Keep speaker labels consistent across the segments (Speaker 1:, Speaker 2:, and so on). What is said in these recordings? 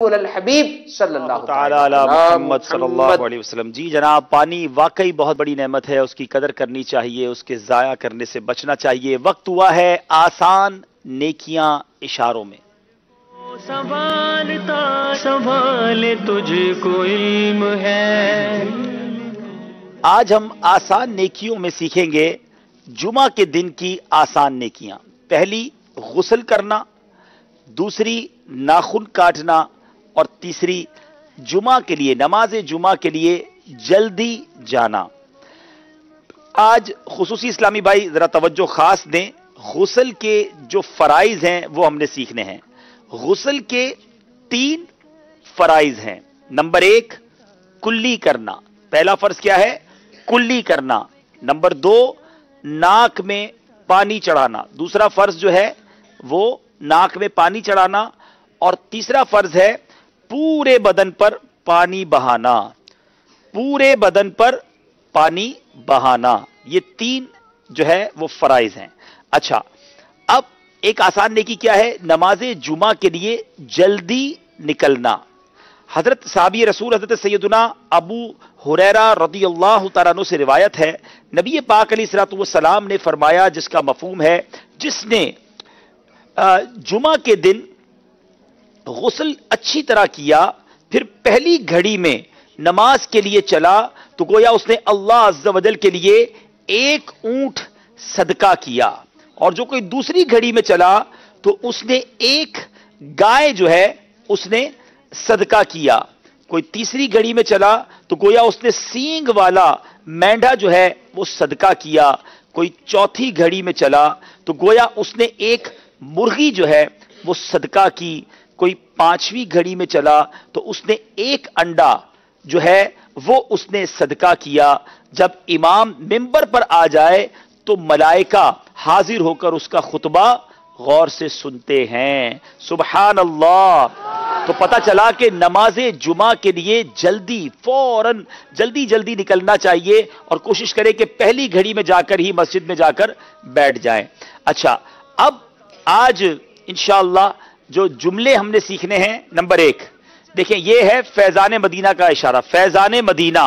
Speaker 1: الحبیب صلی اللہ
Speaker 2: تعالی علی محمد صلی اللہ علیہ وسلم۔ جی جناب، پانی واقعی بہت بڑی نعمت ہے، اس کی قدر کرنی چاہیے، اس کے ضائع کرنے سے بچنا چاہیے۔ وقت ہوا ہے آسان نیکیاں اشاروں میں۔
Speaker 3: سنبھالتا سنبھالے تجھ کو علم ہے۔
Speaker 2: آج ہم آسان نیکیوں میں سیکھیں گے جمعہ کے دن کی آسان نیکیاں۔ پہلی غسل کرنا، دوسری ناخن کاٹنا، اور تیسری جمعہ کے لیے، نماز جمعہ کے لیے جلدی جانا۔ آج خصوصی اسلامی بھائی ذرا توجہ خاص دیں، غسل کے جو فرائض ہیں وہ ہم نے سیکھنے ہیں۔ غسل کے 3 فرائض ہیں۔ نمبر 1 کلی کرنا، پہلا فرض کیا ہے؟ کلی کرنا۔ نمبر 2 ناک میں پانی چڑھانا، دوسرا فرض جو ہے وہ ناک میں پانی چڑھانا، اور تیسرا فرض ہے پورے بدن پر پانی بہانا، پورے بدن پر پانی بہانا۔ یہ 3 جو ہے وہ فرائض ہیں۔ اچھا، اب ایک آسان نیکی کیا ہے؟ نماز جمعہ کے لیے جلدی نکلنا۔ حضرت صحابی رسول حضرت سیدنا ابو ہریرہ رضی اللہ تعالیٰ عنہ سے روایت ہے، نبی پاک علیہ الصلوۃ والسلام نے فرمایا، جس کا مفہوم ہے جس نے جمعہ کے دن غسل اچھی طرح کیا، پھر پہلی گھڑی میں نماز کے لیے چلا، تو گویا اس نے اللہ عز و جل کے لیے 1 اونٹ صدقہ کیا، اور جو کوئی دوسری گھڑی میں چلا تو اس نے 1 گائے جو ہے اس نے صدقہ کیا، کوئی تیسری گھڑی میں چلا تو گویا اس نے سینگ والا مینڈھا جو ہے وہ صدقہ کیا، کوئی چوتھی گھڑی میں چلا تو گویا اس نے 1 مرغی جو ہے وہ صدقہ کی، کوئی 5ویں گھڑی میں چلا تو اس نے 1 انڈا جو ہے وہ اس نے صدقہ کیا۔ جب امام منبر پر آ جائے تو ملائکہ حاضر ہو کر اس کا خطبہ غور سے سنتے ہیں۔ سبحان اللہ۔ تو پتہ چلا کہ نماز جمعہ کے لیے جلدی، فوراً جلدی نکلنا چاہیے، اور کوشش کریں کہ پہلی گھڑی میں جا کر ہی مسجد میں جا کر بیٹھ جائیں۔ اچھا، اب آج انشاءاللہ جو جملے ہم نے سیکھنے ہیں، نمبر 1 دیکھیں، یہ ہے فیضان مدینہ کا اشارہ۔ فیضان مدینہ،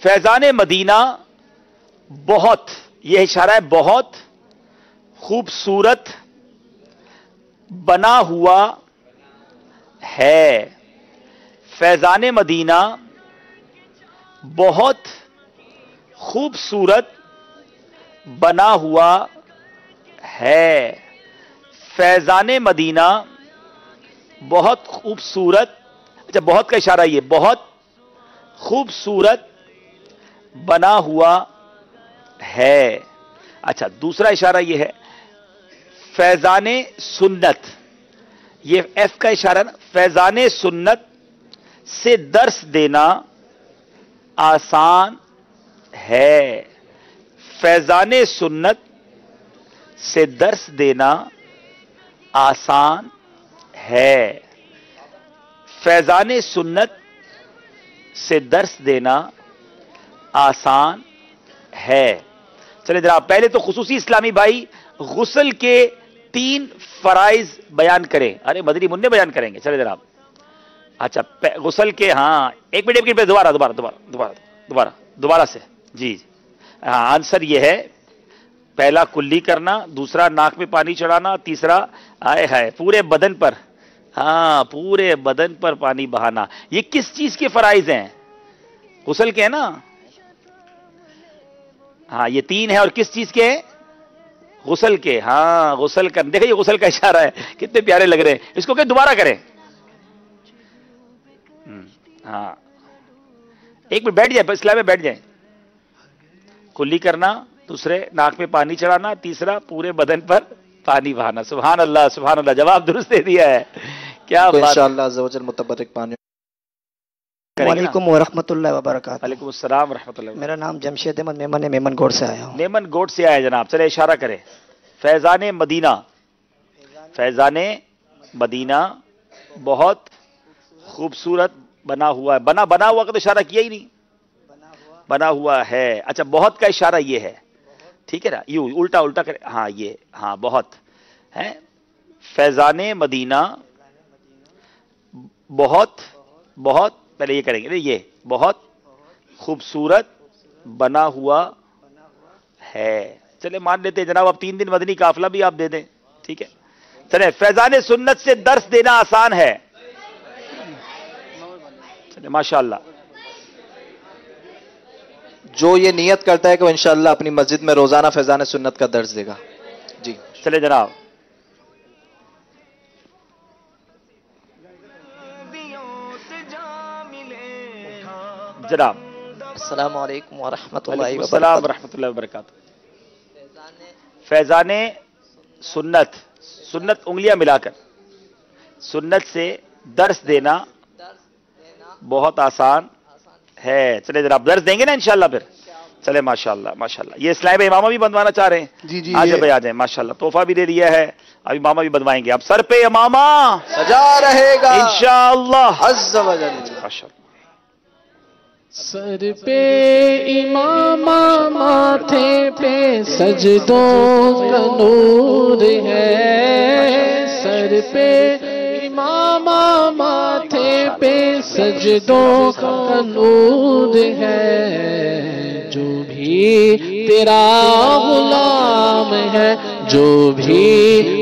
Speaker 2: فیضان مدینہ بہت، یہ اشارہ ہے بہت خوبصورت بنا ہوا ہے۔ فیضان مدینہ بہت خوبصورت بنا ہوا ہے۔ فیضان مدینہ بہت خوبصورت، اچھا بہت کا اشارہ، یہ بہت خوبصورت بنا ہوا ہے۔ اچھا، دوسرا اشارہ یہ ہے فیضان سنت، یہ ایف کا اشارہ نا، فیضان سنت سے درس دینا آسان ہے۔ فیضان سنت سے درس دینا آسان ہے۔ فیضان سنت سے درس دینا آسان ہے۔ چلے جناب، پہلے تو خصوصی اسلامی بھائی غسل کے 3 فرائض بیان کریں۔ ارے مدنی منع بیان کریں گے، چلے جناب۔ اچھا، غسل کے، ہاں ایک منٹ دوبارہ سے، جی ہاں، آنسر یہ ہے، پہلا کلی کرنا، دوسرا ناک میں پانی چڑھانا، تیسرا پورے بدن پر، ہاں پورے بدن پر پانی بہانا۔ یہ کس چیز کے فرائض ہیں؟ غسل کے ہیں نا؟ ہاں یہ 3 ہیں، اور کس چیز کے ہیں؟ غسل کے۔ ہاں غسل کر، دیکھیں یہ غسل کا اشارہ ہے، کتنے پیارے لگ رہے ہیں۔ اس کو کہ دوبارہ کریں، ہاں ایک منٹ بیٹھ جائیں، اسلام میں بیٹھ جائیں۔ کلی کرنا، دوسرے ناک میں پانی چڑھانا، تیسرا پورے بدن پر پانی بہانا۔ سبحان اللہ، سبحان اللہ، جواب درست دے دیا ہے، کیا بات۔
Speaker 4: انشاءاللہ عز و جل متبرک پانی۔
Speaker 5: وعلیکم ورحمۃ اللہ وبرکاتہ۔
Speaker 2: وعلیکم السلام ورحمۃ اللہ۔
Speaker 5: میرا نام جمشید احمد میمن ہے، میمن گوڑ سے آیا ہوں۔
Speaker 2: میمن گوٹ سے آئے جناب، چلے اشارہ کریں۔ فیضان مدینہ، فیضان مدینہ بہت خوبصورت بنا ہوا ہے۔ بنا ہوا کا تو اشارہ کیا ہی نہیں، بنا ہوا ہے۔ اچھا، بہت کا اشارہ یہ ہے، ٹھیک ہے نا، یوں الٹا کرے، ہاں یہ، ہاں بہت ہے۔ فیضان مدینہ بہت بہت پہلے یہ کریں گے، یہ بہت خوبصورت بنا ہوا ہے. چلے مان لیتے ہیں جناب، اب 3 دن مدنی قافلہ بھی آپ دے دیں، ٹھیک ہے. چلے فیضان سنت سے درس دینا آسان ہے. چلے ماشاءاللہ.
Speaker 1: جو یہ نیت کرتا ہے کہ وہ انشاءاللہ اپنی مسجد میں روزانہ فیضان سنت کا درس دے گا. جی
Speaker 2: چلے جناب. جناب
Speaker 5: السلام علیکم ورحمۃ اللہ
Speaker 2: وعلیکم السلام
Speaker 5: وبرکاتہ.
Speaker 2: ورحمۃ اللہ وبرکاتہ. فیضان سنت، سنت انگلیاں ملا کر سنت سے درس دینا بہت آسان ہے. چلے جناب درس دیں گے نا انشاءاللہ پھر. چلے ماشاءاللہ ماشاءاللہ. یہ اسلام امامہ بھی بنوانا چاہ رہے ہیں.
Speaker 1: جی
Speaker 2: آ جائیں بھائی آ جائیں. ماشاءاللہ تحفہ بھی دے دیا ہے، اب امامہ بھی بنوائیں گے. اب سر پہ امامہ
Speaker 1: سجا رہے گا
Speaker 2: انشاءاللہ.
Speaker 1: عز و جل.
Speaker 2: ماشاءاللہ.
Speaker 3: سر پہ امامہ ماتھے پہ سجدوں کا نور ہے. سر پہ امامہ ماتھے پہ سجدوں کا نور ہے. جو بھی تیرا غلام ہے، جو بھی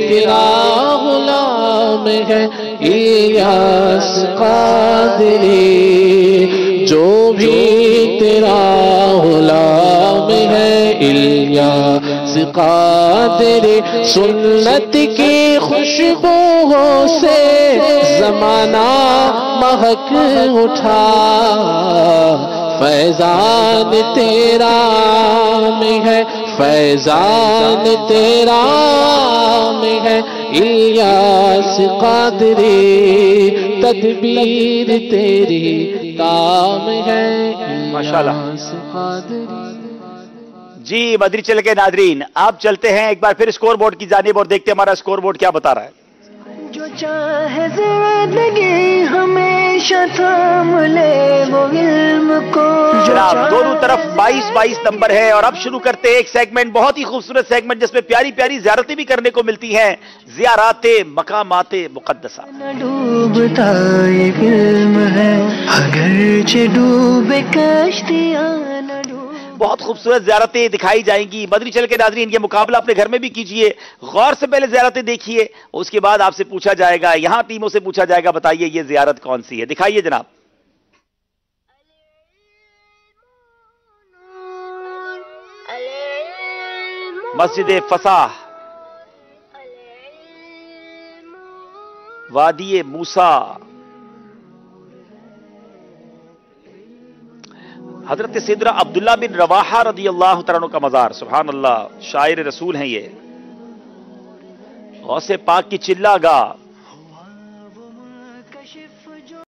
Speaker 3: تیرا غلام ہے، الیاس قادری. جو بھی تیرا غلام ہے، الیاس قادری. سنت کی خوشبو سے زمانہ مہک اٹھا. فیضان تیرا میں ہے، فیضان تیرا میں ہے، الیاس قادری. تدبیر تیری کام ہے،
Speaker 2: ماشاءاللہ.
Speaker 3: الیاس قادری.
Speaker 2: جی مدری چل کے ناظرین، آپ چلتے ہیں ایک بار پھر اسکور بورڈ کی جانب اور دیکھتے ہیں ہمارا اسکور بورڈ کیا بتا رہا ہے.
Speaker 4: جو چاہے زندگی ہمیشہ تھام لے وہ علم کو.
Speaker 2: جناب دونوں طرف 22 نمبر ہے اور اب شروع کرتے ہیں ایک سیگمنٹ، بہت ہی خوبصورت سیگمنٹ جس میں پیاری پیاری زیارتیں بھی کرنے کو ملتی ہیں. زیارات مقامات مقدسہ.
Speaker 4: نہ ڈوبتا ایک علم ہے، اگرچہ ڈوبے کشتیاں نہ ڈوب.
Speaker 2: بہت خوبصورت زیارتیں دکھائی جائیں گی. مدری چل کے ناظرین یہ مقابلہ اپنے گھر میں بھی کیجئے، غور سے پہلے زیارتیں دیکھیے، اس کے بعد آپ سے پوچھا جائے گا، یہاں ٹیموں سے پوچھا جائے گا بتائیے یہ زیارت کون سی ہے. دکھائیے جناب. مسجد فسح، وادی موسیٰ، حضرت سیدنا عبداللہ بن رواحہ رضی اللہ تعالیٰ عنہ کا مزار. سبحان اللہ، شاعر رسول ہیں یہ. غوث پاک کی چلا گاہ.